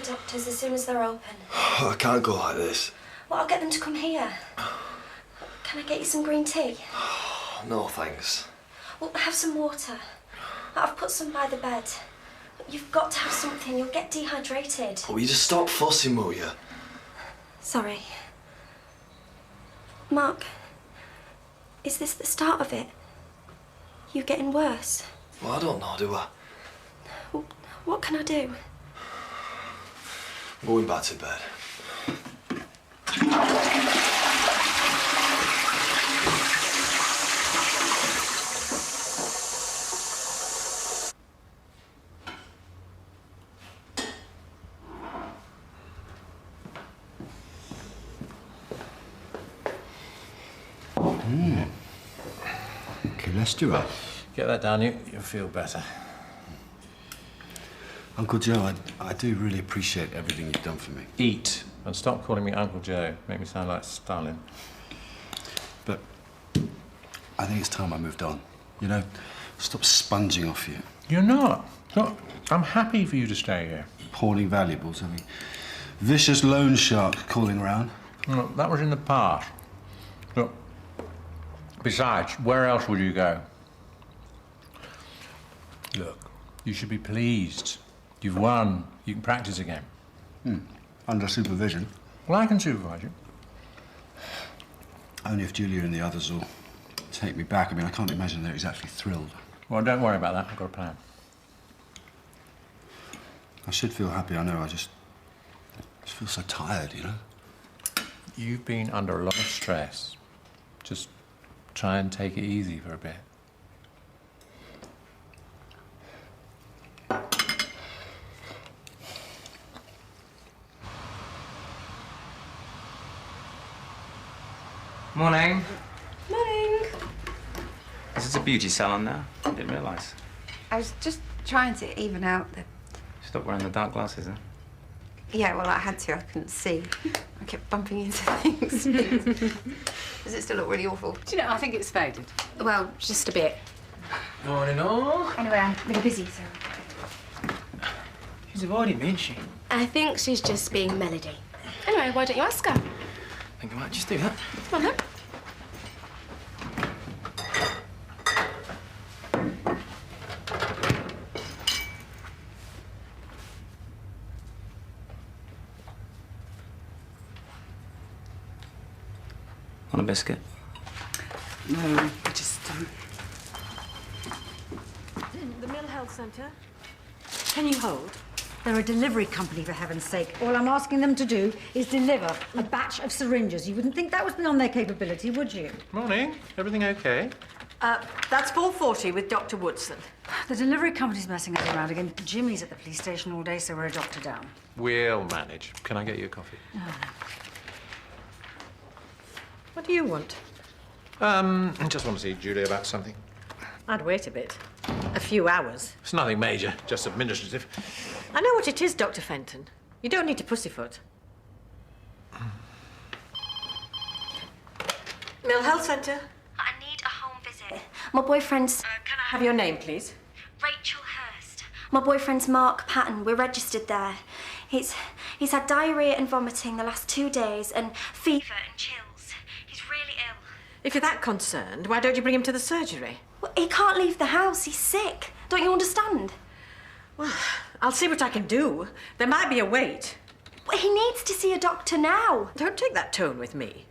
doctors as soon as they're open. I can't go like this. Well, I'll get them to come here. Can I get you some green tea? No, thanks. Well, have some water. I've put some by the bed. You've got to have something. You'll get dehydrated. Will you just stop fussing, will you? Sorry. Mark, is this the start of it? You getting worse? Well, I don't know, do I? Well, what can I do? Going back to bed. Cholesterol. Get that down, you'll feel better. Uncle Joe, I do really appreciate everything you've done for me. Eat, and stop calling me Uncle Joe. Make me sound like Stalin. But I think it's time I moved on. You know, stop sponging off you. You're not. Look, I'm happy for you to stay here. Pawning valuables, I mean, vicious loan shark calling around. Look, that was in the past. Look, besides, where else would you go? Look, you should be pleased. You've won. You can practice again. Under supervision. Well, I can supervise you. Only if Julia and the others will take me back. I mean, I can't imagine they're exactly thrilled. Well, don't worry about that. I've got a plan. I should feel happy, I know. I just feel so tired, you know? You've been under a lot of stress. Just try and take it easy for a bit. Morning. Morning. Is this a beauty salon now? I didn't realise. I was just trying to even out the... Stop wearing the dark glasses, huh? Yeah, well, I had to. I couldn't see. I kept bumping into things. Does it still look really awful? Do you know, I think it's faded. Well, just a bit. Morning, all. Anyway, I'm really busy, so... She's avoiding me, isn't she? I think she's just being Melody. Anyway, why don't you ask her? I think I might just do that. Come on, then. Want a biscuit? No, I just... The Mill Health Centre. Can you hold? They're a delivery company, for heaven's sake. All I'm asking them to do is deliver a batch of syringes. You wouldn't think that was beyond their capability, would you? Morning. Everything okay? That's 4:40 with Dr. Woodson. The delivery company's messing us around again. Jimmy's at the police station all day, so we're a doctor down. We'll manage. Can I get you a coffee? What do you want? I just want to see Julia about something. I'd wait a bit. A few hours. It's nothing major, just administrative. I know what it is, Dr. Fenton. You don't need to pussyfoot. Mill Health Centre. I need a home visit. My boyfriend's... Can I have your name, please? Rachel Hurst. My boyfriend's Mark Patton. We're registered there. He's had diarrhea and vomiting the last 2 days and fever and chills. He's really ill. If you're that concerned, why don't you bring him to the surgery? Well, he can't leave the house. He's sick. Don't you understand? Well, I'll see what I can do. There might be a wait. Well, he needs to see a doctor now. Don't take that tone with me.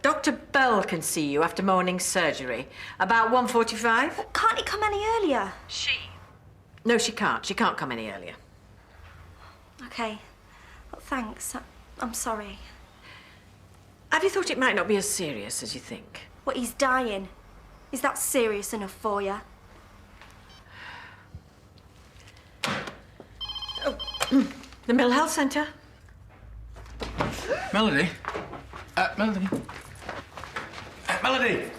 Dr. Bell can see you after morning surgery. About 1:45. Well, can't he come any earlier? No, she can't. She can't come any earlier. Okay. Well, thanks. I'm sorry. Have you thought it might not be as serious as you think? Well, he's dying. Is that serious enough for you? Oh, the Mill Health Centre. Melody? Melody? Melody!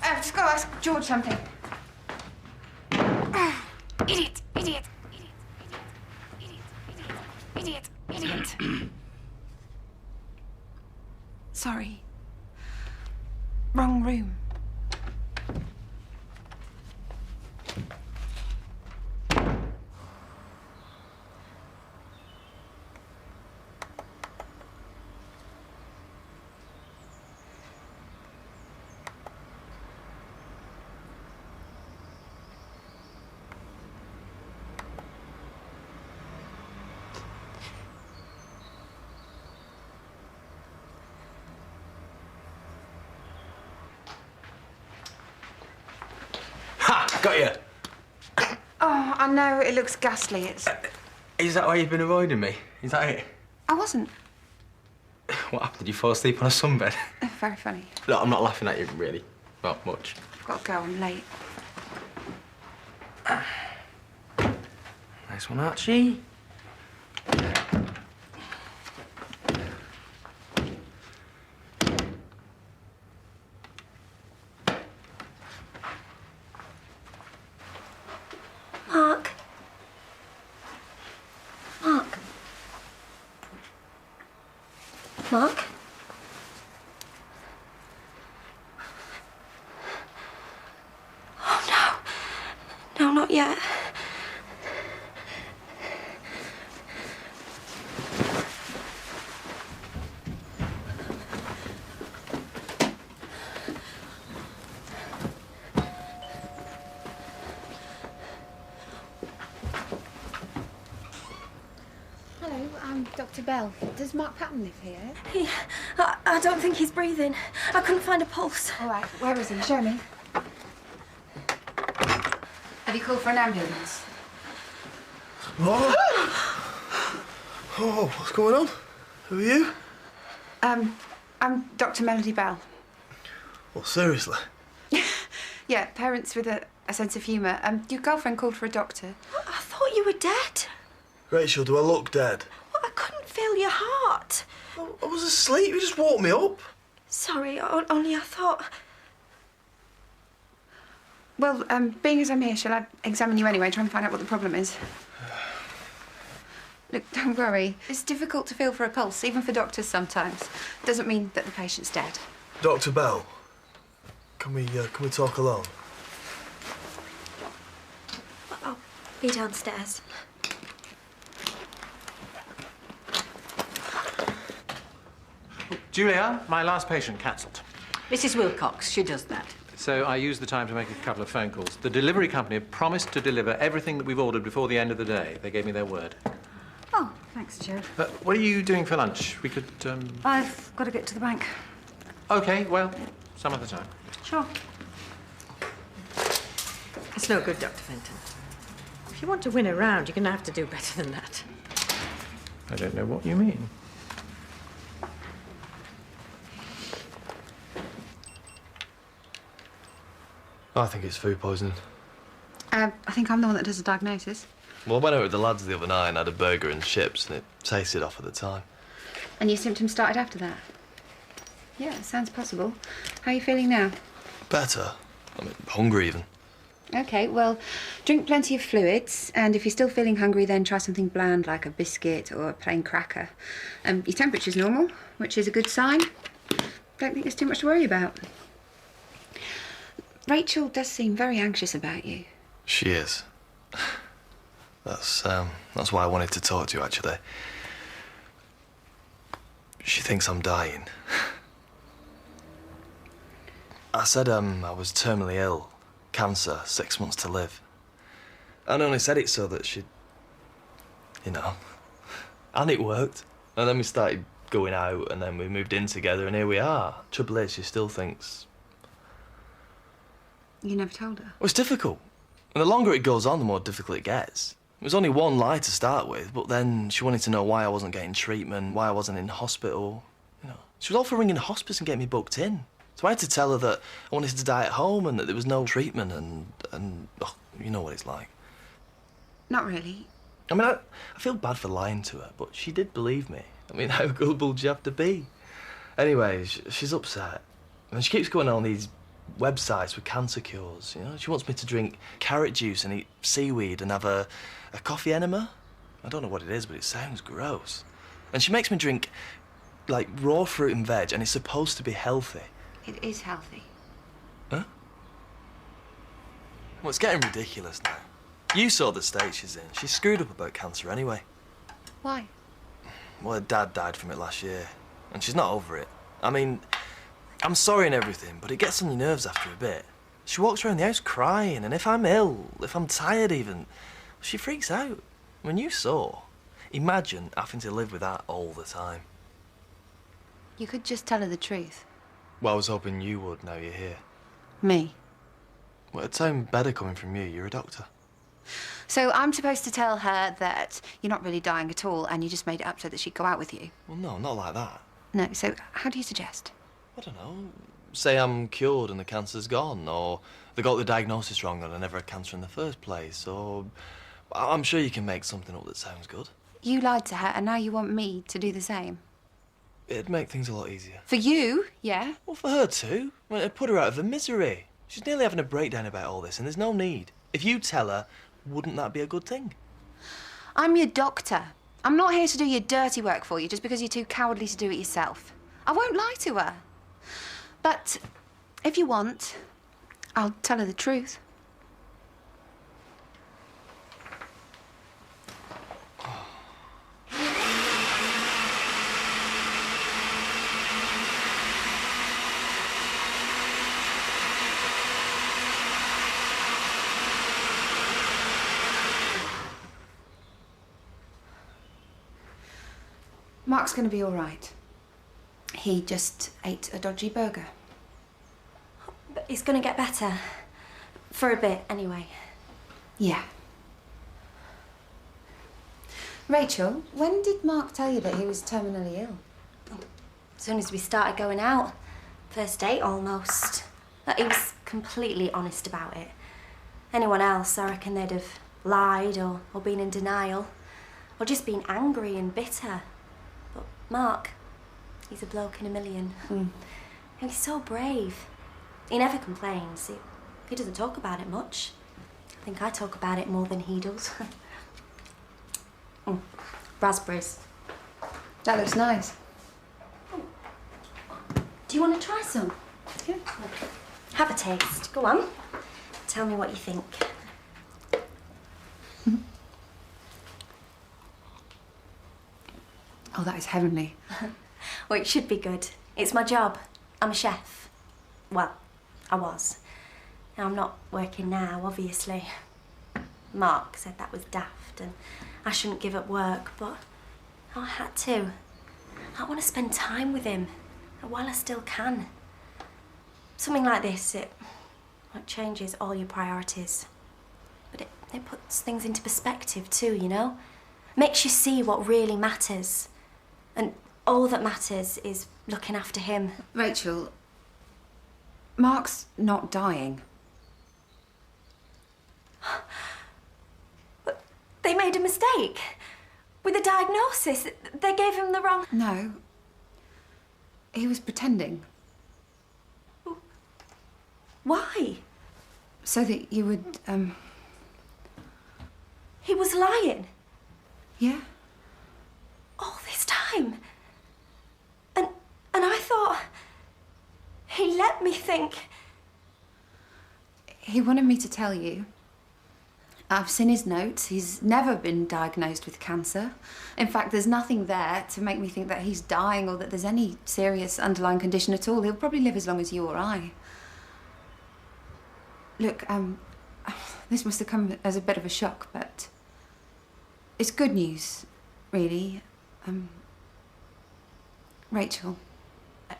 I've just got to ask George something. Idiot! Idiot! Idiot! Idiot! Sorry. Wrong room. Got you. Oh, I know, it looks ghastly. It's... Is that why you've been avoiding me? Is that it? I wasn't. What happened? Did you fall asleep on a sunbed? Very funny. No, I'm not laughing at you, really. Not much. I've got to go, I'm late. Nice one, Archie. Mark. Mark. Mark? Oh, no. No, not yet. Hello, I'm Dr. Bell. Does Mark Patton live here? I don't think he's breathing. I couldn't find a pulse. All right, where is he? Show me. Have you called for an ambulance? What? Oh, what's going on? Who are you? I'm Dr. Melody Bell. Well, seriously? Yeah, parents with a sense of humour. Your girlfriend called for a doctor. I thought you were dead. Rachel, do I look dead? I couldn't feel your heart. I was asleep. You just woke me up. Sorry, only I thought... Well, being as I'm here, shall I examine you anyway, try and find out what the problem is? Look, don't worry. It's difficult to feel for a pulse, even for doctors sometimes. Doesn't mean that the patient's dead. Dr. Bell, can we talk alone? I'll be downstairs. Julia, my last patient cancelled. Mrs. Wilcox, she does that. So I used the time to make a couple of phone calls. The delivery company have promised to deliver everything that we've ordered before the end of the day. They gave me their word. Oh, thanks, Joe. What are you doing for lunch? We could, I've got to get to the bank. OK, well, some other time. Sure. It's no good, Dr. Fenton. If you want to win a round, you're going to have to do better than that. I don't know what you mean. I think it's food poisoning. I think I'm the one that does the diagnosis. Well, I went out with the lads the other night and had a burger and chips, and it tasted off at the time. And your symptoms started after that? Yeah, sounds possible. How are you feeling now? Better. I mean, hungry even. OK, well, drink plenty of fluids, and if you're still feeling hungry, then try something bland like a biscuit or a plain cracker. Your temperature's normal, which is a good sign. Don't think there's too much to worry about. Rachel does seem very anxious about you. She is. That's why I wanted to talk to you, actually. She thinks I'm dying. I said I was terminally ill. Cancer, 6 months to live. I only said it so that she'd... you know. And it worked. And then we started going out, and then we moved in together, and here we are. Trouble is, she still thinks... You never told her? Well, it's difficult. And the longer it goes on, the more difficult it gets. It was only one lie to start with, but then she wanted to know why I wasn't getting treatment, why I wasn't in hospital. You know, she was all for ringing hospice and getting me booked in. So I had to tell her that I wanted to die at home and that there was no treatment and oh, you know what it's like. Not really. I mean, I feel bad for lying to her, but she did believe me. I mean, how gullible do you have to be? Anyway, she's upset. And she keeps going on these websites with cancer cures, you know? She wants me to drink carrot juice and eat seaweed and have a coffee enema. I don't know what it is, but it sounds gross. And she makes me drink, like, raw fruit and veg, and it's supposed to be healthy. It is healthy. Huh? Well, it's getting ridiculous now. You saw the state she's in. She's screwed up about cancer anyway. Why? Well, her dad died from it last year, and she's not over it. I mean, I'm sorry and everything, but it gets on your nerves after a bit. She walks around the house crying, and if I'm ill, if I'm tired even, she freaks out. When you saw, imagine having to live with that all the time. You could just tell her the truth. Well, I was hoping you would, now you're here. Me? Well, it'd sound better coming from you. You're a doctor. So I'm supposed to tell her that you're not really dying at all and you just made it up so that she'd go out with you? Well, no, not like that. No, so how do you suggest? I don't know. Say I'm cured and the cancer's gone, or they got the diagnosis wrong and I never had cancer in the first place, or... I'm sure you can make something up that sounds good. You lied to her and now you want me to do the same? It'd make things a lot easier. For you, yeah. Well, for her too. Well, it'd put her out of her misery. She's nearly having a breakdown about all this and there's no need. If you tell her, wouldn't that be a good thing? I'm your doctor. I'm not here to do your dirty work for you just because you're too cowardly to do it yourself. I won't lie to her. But if you want, I'll tell her the truth. Mark's going to be all right. He just ate a dodgy burger. But he's going to get better. For a bit, anyway. Yeah. Rachel, when did Mark tell you that he was terminally ill? As soon as we started going out. First date, almost. But he was completely honest about it. Anyone else, I reckon they'd have lied or been in denial. Or just been angry and bitter. But Mark, he's a bloke in a million. And he's so brave. He never complains. He doesn't talk about it much. I think I talk about it more than he does. Raspberries. That looks nice. Do you want to try some? Yeah. Have a taste. Go on. Tell me what you think. Oh, that is heavenly. Well, it should be good. It's my job. I'm a chef. Well, I was. Now, I'm not working now, obviously. Mark said that was daft and I shouldn't give up work, but I had to. I want to spend time with him while I still can. Something like this, it changes all your priorities. But it puts things into perspective too, you know? Makes you see what really matters. And all that matters is looking after him. Rachel, Mark's not dying. But they made a mistake. With the diagnosis, they gave him the wrong... No. He was pretending. Why? So that you would, He was lying. Yeah. All this time. And I thought... He let me think... He wanted me to tell you. I've seen his notes. He's never been diagnosed with cancer. In fact, there's nothing there to make me think that he's dying or that there's any serious underlying condition at all. He'll probably live as long as you or I. Look, this must have come as a bit of a shock, but it's good news, really. Rachel,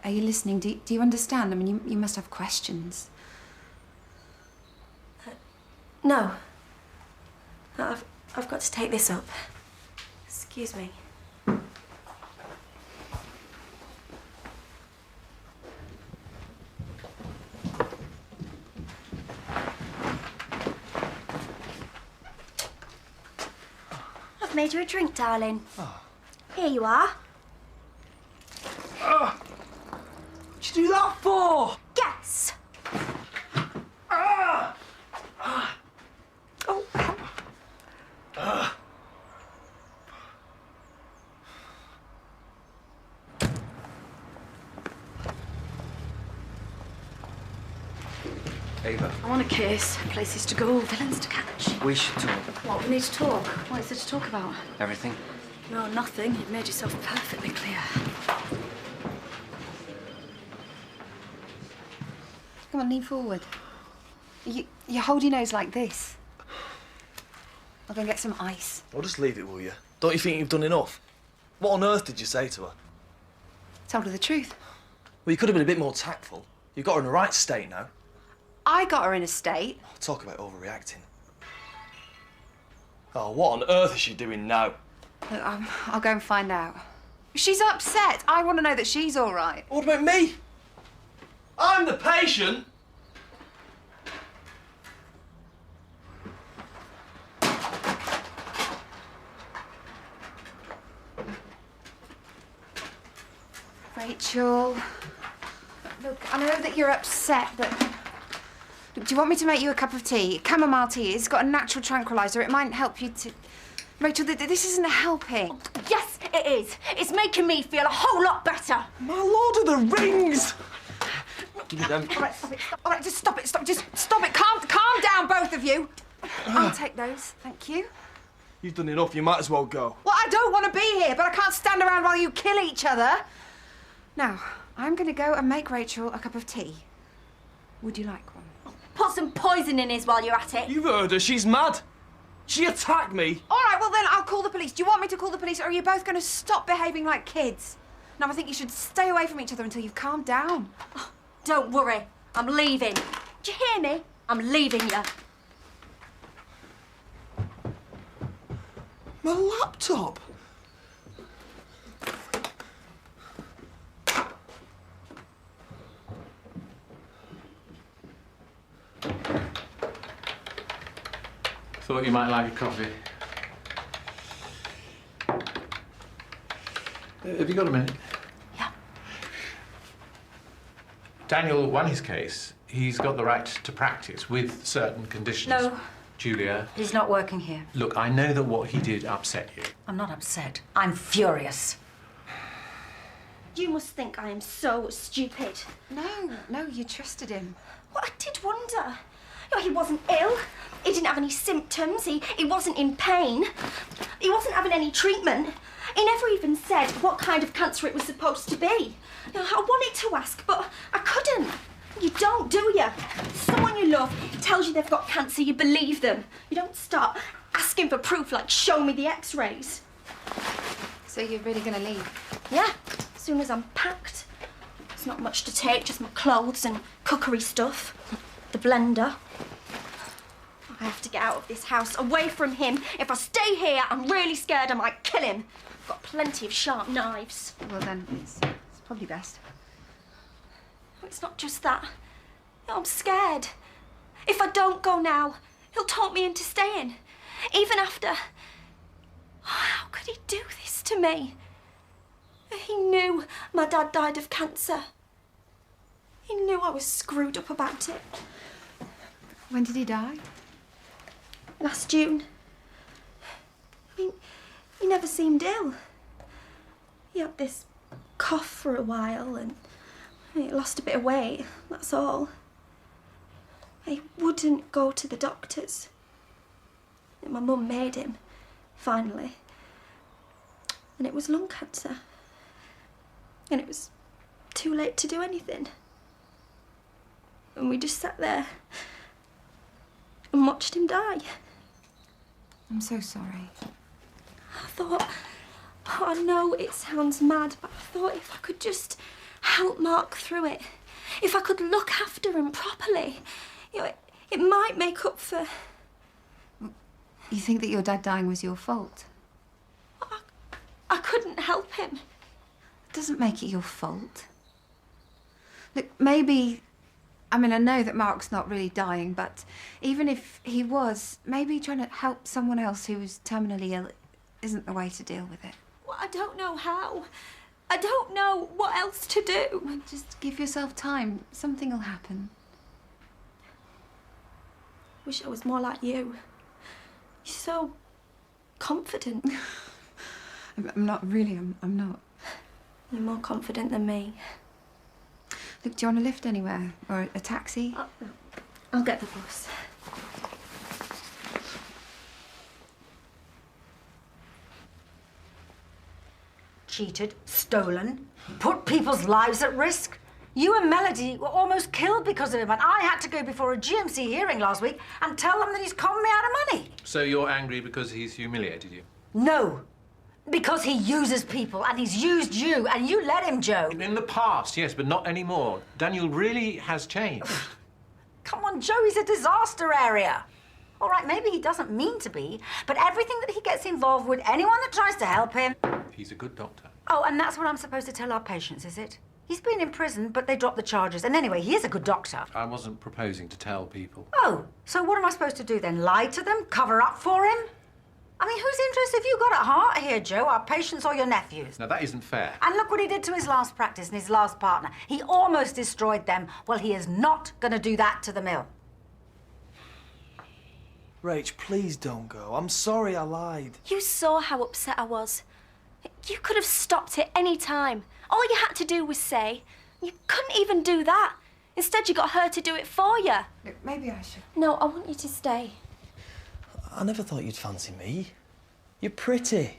are you listening? Do you understand? I mean, you must have questions. No. I've got to take this up. Excuse me. I've made you a drink, darling. Oh. Here you are. What'd you do that for? Guess. Ava, I want a case, places to go, villains to catch. we should talk. What, we need to talk? What is there to talk about? Everything? No, nothing. You've made yourself perfectly clear. Come on, lean forward. You hold your nose like this. I'll go and get some ice. Well, just leave it, will you? Don't you think you've done enough? What on earth did you say to her? Told her the truth. Well, you could have been a bit more tactful. You've got her in the right state now. I got her in a state. Talk about overreacting. Oh, what on earth is she doing now? Look, I'll go and find out. She's upset. I want to know that she's all right. What about me? I'm the patient. Rachel, look, I know that you're upset, but look, do you want me to make you a cup of tea? Chamomile tea. It's got a natural tranquilizer. It might help you to... Rachel, this isn't helping. Yes, it is. It's making me feel a whole lot better. My Lord of the Rings! Give me them. All right, stop it. All right, just stop it. Just stop it. Calm down, both of you. I'll take those. Thank you. You've done enough. You might as well go. Well, I don't want to be here, but I can't stand around while you kill each other. Now, I'm going to go and make Rachel a cup of tea. Would you like one? Put some poison in his while you're at it. You've heard her. She's mad. She attacked me. All right, well then I'll call the police. Do you want me to call the police, or are you both going to stop behaving like kids? No, I think you should stay away from each other until you've calmed down. Oh, don't worry. I'm leaving. Do you hear me? I'm leaving you. My laptop. Thought you might like a coffee. Have you got a minute? Yeah. Daniel won his case. He's got the right to practice with certain conditions. No. Julia. He's not working here. Look, I know that what he did upset you. I'm not upset. I'm furious. You must think I am so stupid. No, you trusted him. Well, I did wonder. You know, he wasn't ill. He didn't have any symptoms. He wasn't in pain. He wasn't having any treatment. He never even said what kind of cancer it was supposed to be. You know, I wanted to ask, but I couldn't. You don't, do you? Someone you love tells you they've got cancer, you believe them. You don't start asking for proof like, show me the x-rays. So you're really going to leave? Yeah, as soon as I'm packed. There's not much to take, just my clothes and cookery stuff. The blender. I have to get out of this house, away from him. If I stay here, I'm really scared I might kill him. I've got plenty of sharp knives. Well, then, it's probably best. It's not just that. I'm scared. If I don't go now, he'll talk me into staying. Even after... Oh, how could he do this to me? He knew my dad died of cancer. He knew I was screwed up about it. When did he die? Last June. I mean, he never seemed ill. He had this cough for a while and he lost a bit of weight, that's all. He wouldn't go to the doctors. My mum made him, finally. And it was lung cancer. And it was too late to do anything. And we just sat there and watched him die. I'm so sorry. I thought, oh, I know it sounds mad, but I thought if I could just help Mark through it, if I could look after him properly, you know, it might make up for... You think that your dad dying was your fault? I couldn't help him. It doesn't make it your fault. Look, maybe... I mean, I know that Mark's not really dying, but even if he was, maybe trying to help someone else who was terminally ill isn't the way to deal with it. Well, I don't know how. I don't know what else to do. Well, just give yourself time. Something will happen. Wish I was more like you. You're so confident. I'm not really, I'm not. You're more confident than me. Look, do you want a lift anywhere? Or a taxi? I'll get the bus. Cheated, stolen, put people's lives at risk. You and Melody were almost killed because of him, and I had to go before a GMC hearing last week and tell them that he's conned me out of money. So you're angry because he's humiliated you? No, because he uses people, and he's used you, and you let him, Joe. In the past, yes, but not anymore. Daniel really has changed. Come on, Joe, he's a disaster area. All right, maybe he doesn't mean to be, but everything that he gets involved with, anyone that tries to help him... He's a good doctor. Oh, and that's what I'm supposed to tell our patients, is it? He's been in prison, but they dropped the charges. And anyway, he is a good doctor. I wasn't proposing to tell people. Oh, so what am I supposed to do then? Lie to them? Cover up for him? I mean, whose interest have you got at heart here, Joe? Our patients or your nephews? Now, that isn't fair. And look what he did to his last practice and his last partner. He almost destroyed them. Well, he is not going to do that to the mill. Rach, please don't go. I'm sorry I lied. You saw how upset I was. You could have stopped it any time. All you had to do was say. You couldn't even do that. Instead, you got her to do it for you. Look, maybe I should... No, I want you to stay. I never thought you'd fancy me. You're pretty.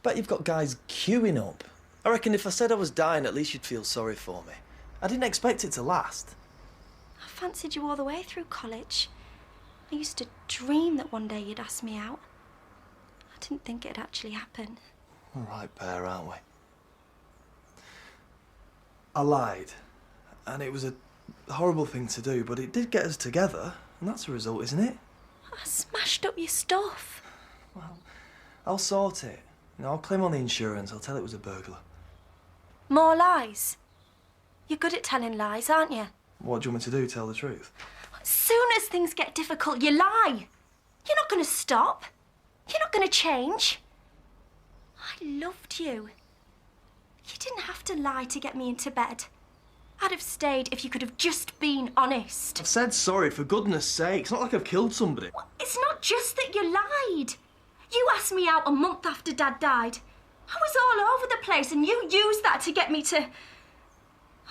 Bet you've got guys queuing up. I reckon if I said I was dying, at least you'd feel sorry for me. I didn't expect it to last. I fancied you all the way through college. I used to dream that one day you'd ask me out. I didn't think it'd actually happen. All right, pair, aren't we? I lied. And it was a horrible thing to do, but it did get us together. And that's the result, isn't it? I smashed up your stuff. Well, I'll sort it. I'll claim on the insurance. I'll tell it was a burglar. More lies? You're good at telling lies, aren't you? What do you want me to do? Tell the truth? As soon as things get difficult, you lie. You're not going to stop. You're not going to change. I loved you. You didn't have to lie to get me into bed. I'd have stayed if you could have just been honest. I've said sorry, for goodness sake. It's not like I've killed somebody. Well, it's not just that you lied. You asked me out a month after Dad died. I was all over the place and you used that to get me to...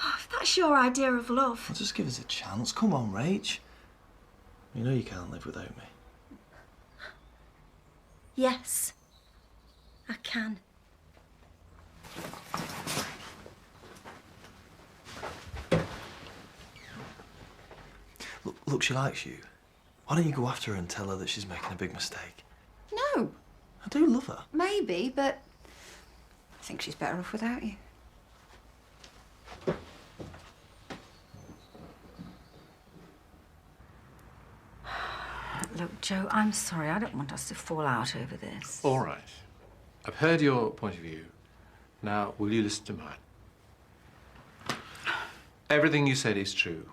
Oh, if that's your idea of love. Well, just give us a chance. Come on, Rach. You know you can't live without me. Yes, I can. Look, she likes you. Why don't you go after her and tell her that she's making a big mistake? No. I do love her. Maybe, but I think she's better off without you. Look, Joe, I'm sorry. I don't want us to fall out over this. All right. I've heard your point of view. Now, will you listen to mine? Everything you said is true.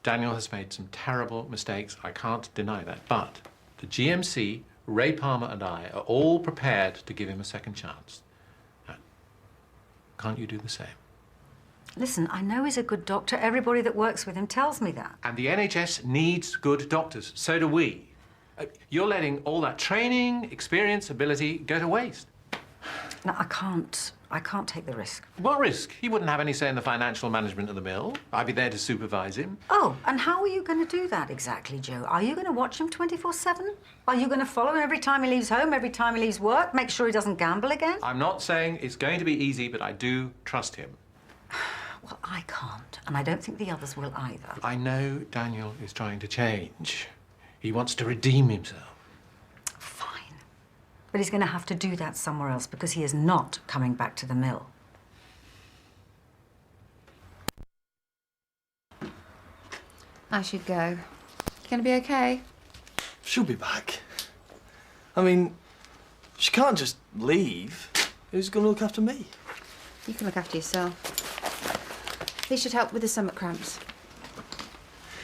Daniel has made some terrible mistakes. I can't deny that. But the GMC, Ray Palmer and I are all prepared to give him a second chance. Now, can't you do the same? Listen, I know he's a good doctor. Everybody that works with him tells me that. And the NHS needs good doctors. So do we. You're letting all that training, experience, ability go to waste. No, I can't take the risk. What risk? He wouldn't have any say in the financial management of the mill. I'd be there to supervise him. Oh, and how are you going to do that exactly, Joe? Are you going to watch him 24/7? Are you going to follow him every time he leaves home, every time he leaves work, make sure he doesn't gamble again? I'm not saying it's going to be easy, but I do trust him. Well, I can't, and I don't think the others will either. I know Daniel is trying to change. He wants to redeem himself. Fine. But he's going to have to do that somewhere else because he is not coming back to the mill. I should go. You gonna be okay? She'll be back. I mean, she can't just leave. Who's going to look after me? You can look after yourself. These should help with the stomach cramps.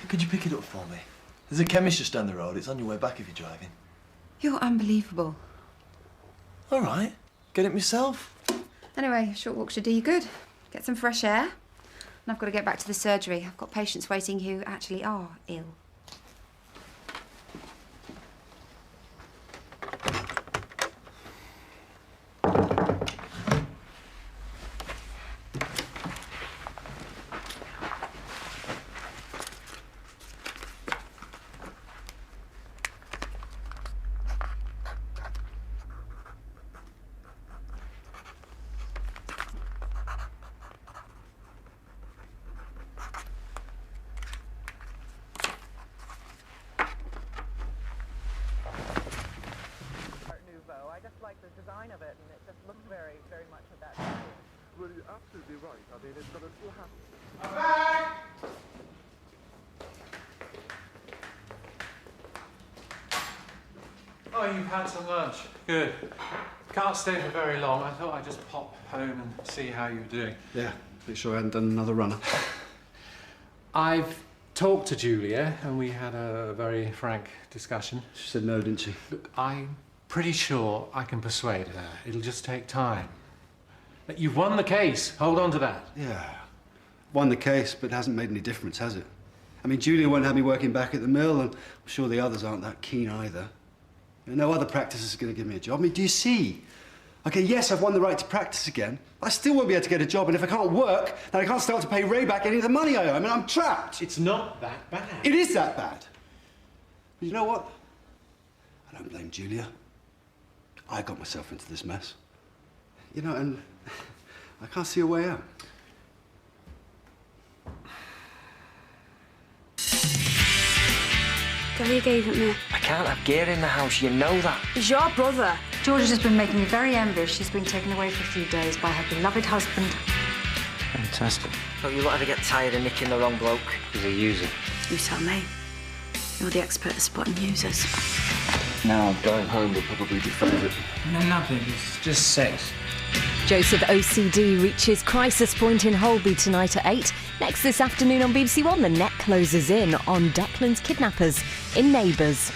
Could you pick it up for me? There's a chemist just down the road. It's on your way back if you're driving. You're unbelievable. All right. Get it myself. Anyway, a short walk should do you good. Get some fresh air. And I've got to get back to the surgery. I've got patients waiting who actually are ill. I just like the design of it, and it just looks very, very much of that time. Well, you're absolutely right. I mean, it's got a full house. Oh, you've had some lunch. Good. Can't stay for very long. I thought I'd just pop home and see how you're doing. Yeah, make sure I hadn't done another runner. I've talked to Julia, and we had a very frank discussion. She said no, didn't she? Look, I'm pretty sure I can persuade her. It'll just take time. But you've won the case. Hold on to that. Yeah. Won the case, but it hasn't made any difference, has it? I mean, Julia won't have me working back at the mill, and I'm sure the others aren't that keen either. No other practice is going to give me a job. I mean, do you see? OK, yes, I've won the right to practice again. I still won't be able to get a job, and if I can't work, then I can't start to pay Ray back any of the money I owe. I mean, I'm trapped. It's not that bad. It is that bad. But you know what? I don't blame Julia. I got myself into this mess. You know, and I can't see a way out. Gary gave it me. I can't have gear in the house, you know that. He's your brother. George has been making me very envious. She's been taken away for a few days by her beloved husband. Fantastic. Don't you lot ever get tired of nicking the wrong bloke? He's a user. You tell me. You're the expert at spotting users. Now, going home will probably be favourite. No, baby, it's just sex. Joseph OCD reaches crisis point in Holby tonight at 8. Next this afternoon on BBC1, the net closes in on Declan's kidnappers in Neighbours.